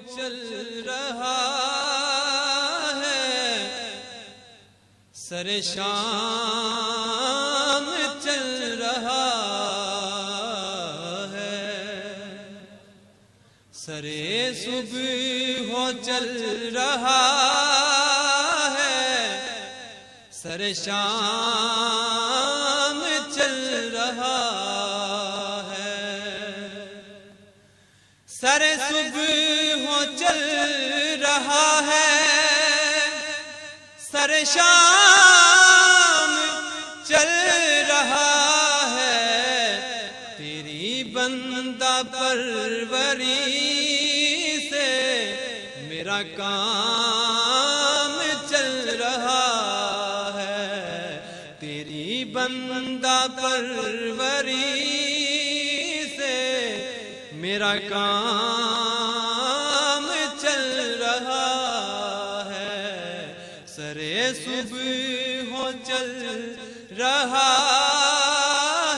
چل رہا ہے، سر شام چل رہا ہے، سر صبح ہو چل رہا ہے، سر شام چل رہا ہے، سر صبح ہو چل رہا ہے، سر شام چل رہا ہے، تیری بندہ پروری سے میرا کام چل رہا ہے، تیری بندہ پروری سے میرا کام چل رہا ہے، سر صبح ہو چل رہا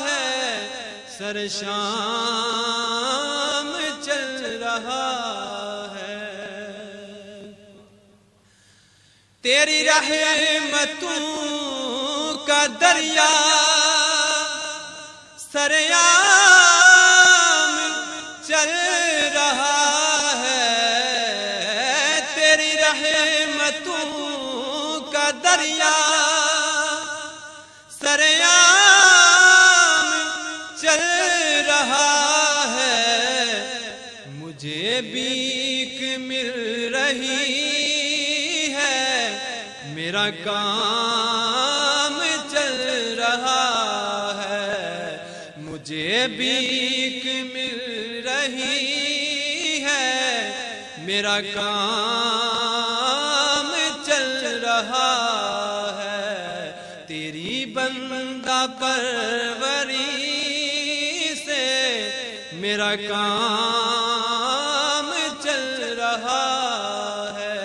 ہے، سر شام چل رہا ہے، تیری رحمتوں کا دریا سریام چل رہا ہے، تیری رحمتوں کا دریا سریام چل رہا ہے، مجھے بھیک مل رہی ہے، میرا کام چل رہا ہے، مجھے بھیک مل رہی ہے، میرا کام چل رہا ہے، تیری بندہ پروری سے میرا کام چل رہا ہے،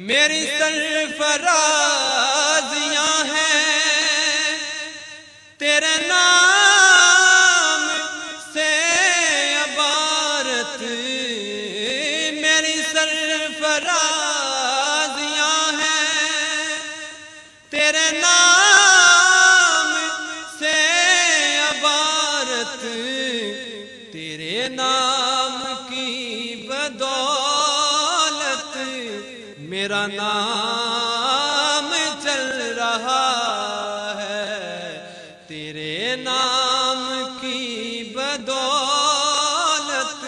میری سرفرازیاں ہیں تیرے نام سے عبارت، میری سرفرازیاں ہیں تیرے نام سے عبارت، تیرے نام کی بدولت میرا نام چل رہا ہے، تیرے نام کی بدولت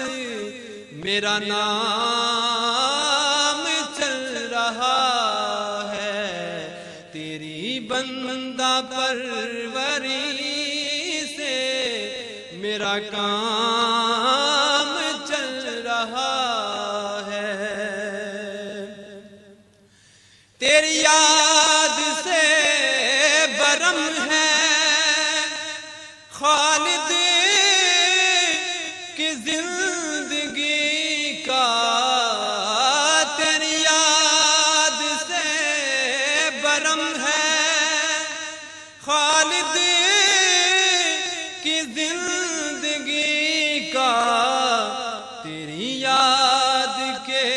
میرا نام چل رہا ہے، تیری بندہ پروری سے میرا کام چل رہا ہے، تیری یاد سے برم ہے خالد کی زندگی کا، تیری یاد سے برم ہے خالد کی زندگی کا، تیری یاد کے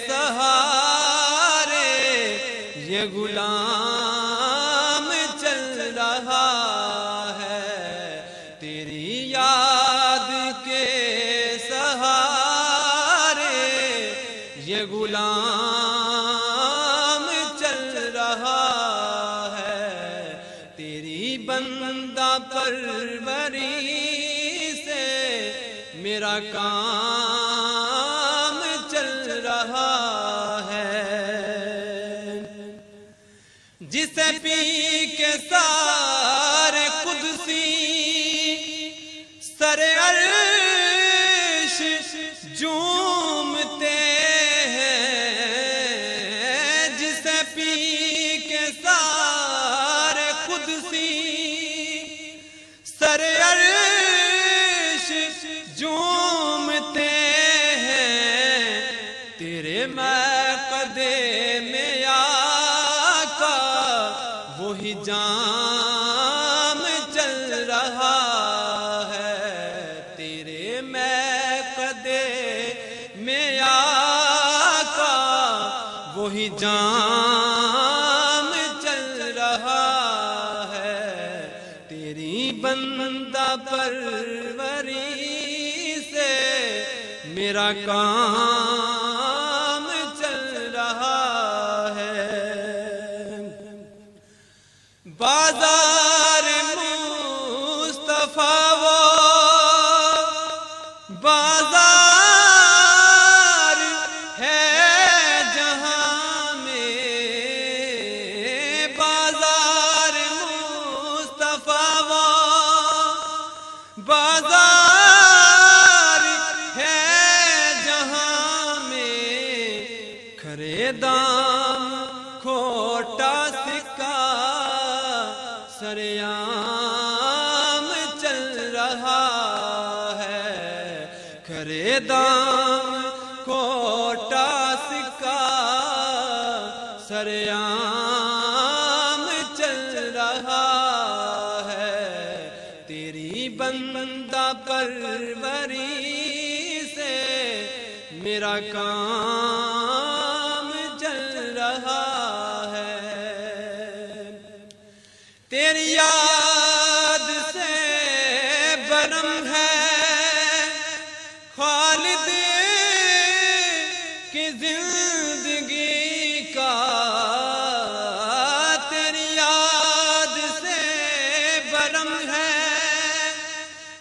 سہارے یہ غلام چل رہا ہے، تیری یاد کے سہارے یہ غلام چل رہا ہے، تیری بندہ پروری سے میرا کام چل رہا ہے، جسے پی کے سارے قدسی سر عرش جھومتے ہیں، جسے پی کے سارے قدسی سر عرش جھومتے ہیں، تیرے مقدے میں آقا وہی جام چل رہا ہے، تیرے مقدے میں وہی جام چل رہا ہے، تیری بندہ پروری سے میرا کام چل رہا ہے۔ بازار مصطفیٰ وہ بازار ہے جہاں میں، بازار مصطفیٰ وہ بازار ہے جہاں میں، کھرے دام کھوٹا سکہ سریعام چل رہا ہے، کھرے دام کھوٹا سکہ سریعام چل رہا ہے، تیری بندہ پروری سے میرا کام چل رہا ہے۔ تیری یاد سے برم ہے خالد کی زندگی کا، تیری یاد سے برم ہے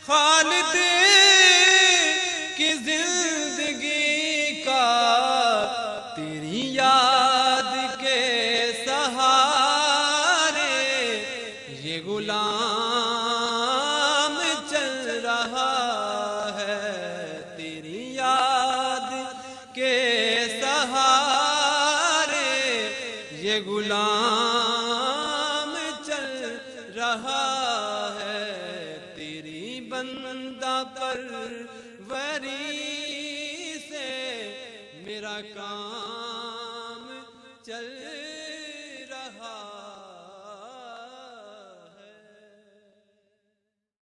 خالد کی زندگی کا، تیری یاد کے سہارے یہ غلام چل رہا ہے، تیری یاد کے سہارے یہ غلام چل رہا ہے، تیری بندہ پروری سے میرا کام چل